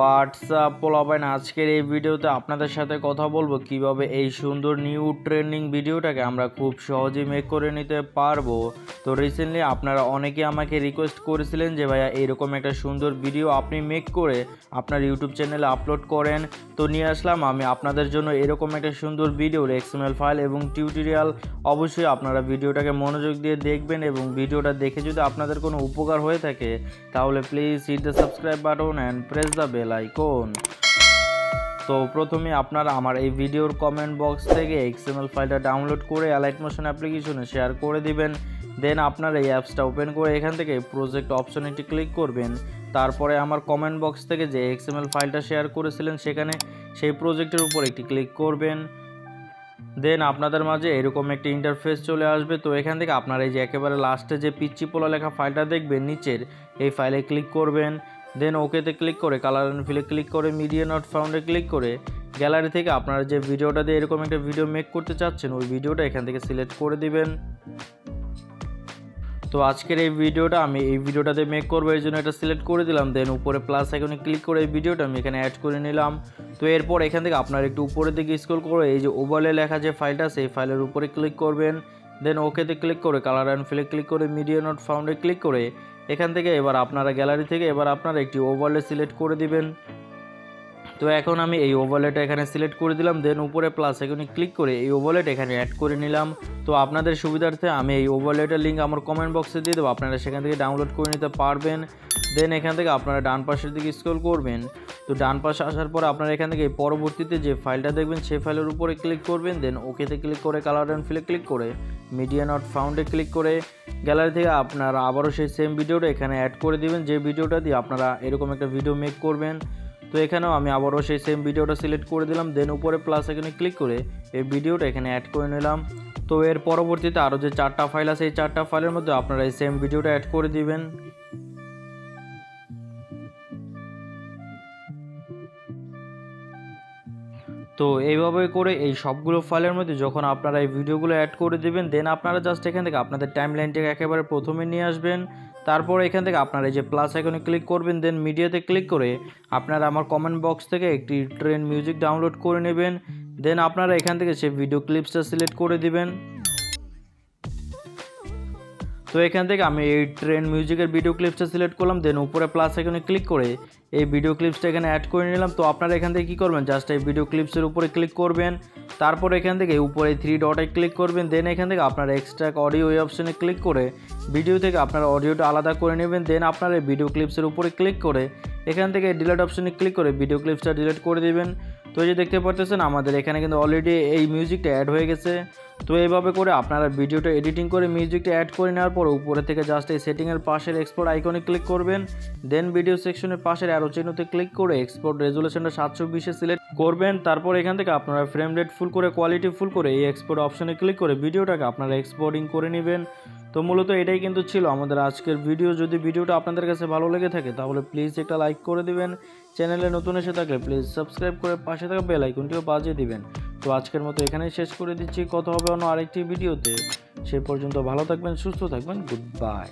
WhatsApp পোলাপাইন আজকের এই ভিডিওতে আপনাদের সাথে কথা বলবো কিভাবে এই সুন্দর নিউ ট্রেন্ডিং ভিডিওটাকে আমরা খুব সহজেই মেক করে নিতে পারবো। তো রিসেন্টলি আপনারা অনেকে আমাকে রিকোয়েস্ট করেছিলেন যে ভাইয়া এইরকম একটা সুন্দর ভিডিও আপনি মেক করে আপনার ইউটিউব চ্যানেলে আপলোড করেন। তো নিয়ে আসলাম আমি আপনাদের জন্য এরকম একটা সুন্দর ভিডিওর XML ফাইল এবং টিউটোরিয়াল। অবশ্যই আপনারা ভিডিওটাকে মনোযোগ দিয়ে দেখবেন এবং ভিডিওটা দেখে যদি আপনাদের কোনো উপকার হয়ে থাকে তাহলে please hit the subscribe button and press the bell icon. তো প্রথমে আপনারা আমার এই ভিডিওর কমেন্ট বক্স থেকে XML ফাইলটা ডাউনলোড করে Alight মোশন অ্যাপ্লিকেশনে শেয়ার করে দিবেন। দেন আপনারা এই অ্যাপসটা ওপেন করে এখান থেকে প্রজেক্ট অপশনে একটি ক্লিক করবেন। তারপরে আমার কমেন্ট বক্স থেকে যে XML ফাইলটা শেয়ার করেছিলেন সেখানে সেই প্রজেক্টের উপর একটি ক্লিক করবেন। দেন আপনাদের মাঝে এরকম একটি ইন্টারফেস চলে আসবে। তো এখান থেকে আপনারা এই যে একেবারে লাস্টে যে পিচ্চি পোলা লেখা ফাইলটা দেখবেন নিচের, এই ফাইলে ক্লিক করবেন। দেন ওকেতে ক্লিক করে কালার অ্যান্ড ফিলে ক্লিক করে মিডিয়া নট ফাউন্ডে ক্লিক করে গ্যালারি থেকে আপনারা যে ভিডিওটা দিয়ে এরকম একটা ভিডিও মেক করতে চাচ্ছেন ওই ভিডিওটা এখান থেকে সিলেক্ট করে দিবেন। তো আজকের এই ভিডিওটা আমি এই ভিডিওটাতে মেক করবো এই জন্য এটা সিলেক্ট করে দিলাম। দেন উপরে প্লাস আইকনে ক্লিক করে এই ভিডিওটা আমি এখানে অ্যাড করে নিলাম। তো এরপর এখান থেকে আপনারা একটু উপরের দিকে স্ক্রল করে এই যে ওভারলে লেখা যে ফাইলটা সেই ফাইলের উপরে ক্লিক করবেন। দেন ওকেতে ক্লিক করে কালার অ্যান্ড ফিলে ক্লিক করে মিডিয়া নট ফাউন্ডে ক্লিক করে এখান থেকে এবার আপনারা গ্যালারি থেকে এবার আপনারা একটি ওভারলে সিলেক্ট করে দিবেন। তো এখন আমি এই ওভারলেটা এখানে সিলেক্ট করে দিলাম। দেন উপরে প্লাস আইকনে ক্লিক করে এই ওভারলেটা এখানে অ্যাড করে নিলাম। তো আপনাদের সুবিধার্থে আমি এই ওভারলেটার লিঙ্ক আমার কমেন্ট বক্সে দিয়ে দেবো, আপনারা সেখান থেকে ডাউনলোড করে নিতে পারবেন। দেন এখান থেকে আপনারা ডান পাশের দিকে স্ক্রল করবেন। তো ডান পাশে আসার পর আপনারা এখান থেকে পরবর্তীতে যে ফাইলটা দেখবেন সেই ফাইলের উপরে ক্লিক করবেন। দেন ওকেতে ক্লিক করে কালার অ্যান্ড ফিলে ক্লিক করে মিডিয়া নট ফাউন্ডে ক্লিক করে গ্যালারি থেকে আপনারা আবারও সেই সেম ভিডিওটা এখানে অ্যাড করে দিবেন যে ভিডিওটা দিয়ে আপনারা এরকম একটা ভিডিও মেক করবেন। তো এখানেও আমি আবারও সেই সেম ভিডিওটা সিলেক্ট করে দিলাম। দেন উপরে প্লাস এখানে ক্লিক করে এই ভিডিওটা এখানে অ্যাড করে নিলাম। তো এর পরবর্তীতে আরও যে 4টা ফাইল আছে এই 4টা ফাইলের মধ্যে আপনারা এই সেম ভিডিওটা অ্যাড করে দিবেন। তো এইভাবে করে এই সবগুলো ফাইলের মধ্যে যখন আপনারা এই ভিডিওগুলো অ্যাড করে দিবেন দেন আপনারা জাস্ট এখান থেকে আপনাদের টাইমলাইনটাকে একেবারে প্রথমে নিয়ে আসবেন। তারপর এখান থেকে আপনারা এই যে প্লাস আইকনে ক্লিক করবেন। দেন মিডিয়াতে ক্লিক করে আপনারা আমার কমেন্ট বক্স থেকে একটি ট্রেন মিউজিক ডাউনলোড করে নেবেন। দেন আপনারা এখান থেকে সেই ভিডিও ক্লিপসটা সিলেক্ট করে দিবেন। তো এখান থেকে আমি এই ট্রেন মিউজিকের ভিডিও ক্লিপসটা সিলেক্ট করলাম। দেন উপরে প্লাস আইকনে ক্লিক করে এই ভিডিও ক্লিপসটা এখানে অ্যাড করে নিলাম। তো আপনারা এখান থেকে কী করবেন, জাস্ট এই ভিডিও ক্লিপসের উপরে ক্লিক করবেন। তারপর এখান থেকে উপরে 3 ডটে ক্লিক করবেন। দেন এখান থেকে আপনারা এক্সট্রাক্ট অডিও এই অপশনে ক্লিক করে ভিডিও থেকে আপনারা অডিওটা আলাদা করে নেবেন। দেন আপনারা এই ভিডিও ক্লিপসের উপরে ক্লিক করে এখান থেকে ডিলিট অপশনে ক্লিক করে ভিডিও ক্লিপসটা ডিলিট করে দেবেন। তো এই যে দেখতে পাচ্ছেন আমাদের এখানে কিন্তু অলরেডি এই মিউজিকটা অ্যাড হয়ে গেছে। তো এইভাবে করে আপনারা ভিডিওটা এডিটিং করে মিউজিকটা অ্যাড করে নেওয়ার পর উপরে থেকে জাস্ট এই সেটিংয়ের পাশের এক্সপোর্ট আইকনে ক্লিক করবেন। দেন ভিডিও সেকশনের পাশের অ্যারো চিহ্নতে ক্লিক করে এক্সপোর্ট রেজুলেশনটা 720-এ সিলেক্ট করবেন। তারপর এখান থেকে আপনারা ফ্রেম রেট ফুল করে কোয়ালিটি ফুল করে এই এক্সপোর্ট অপশনে ক্লিক করে ভিডিওটাকে আপনারা এক্সপোর্টিং করে নেবেন। তো মূলত এটাই কিন্তু ছিল আমাদের আজকের ভিডিও। যদি ভিডিওটা আপনাদের কাছে ভালো লেগে থাকে তাহলে প্লিজ একটা লাইক করে দিবেন। চ্যানেলে নতুন এসে থাকলে প্লিজ সাবস্ক্রাইব করে পাশে থাকা বেল আইকনটিও বাজিয়ে দিবেন। তো আজকের মতো এখানেই শেষ করে দিচ্ছি, কথা হবে অন্য আরেকটি ভিডিওতে। সে পর্যন্ত ভালো থাকবেন, সুস্থ থাকবেন, গুড বাই।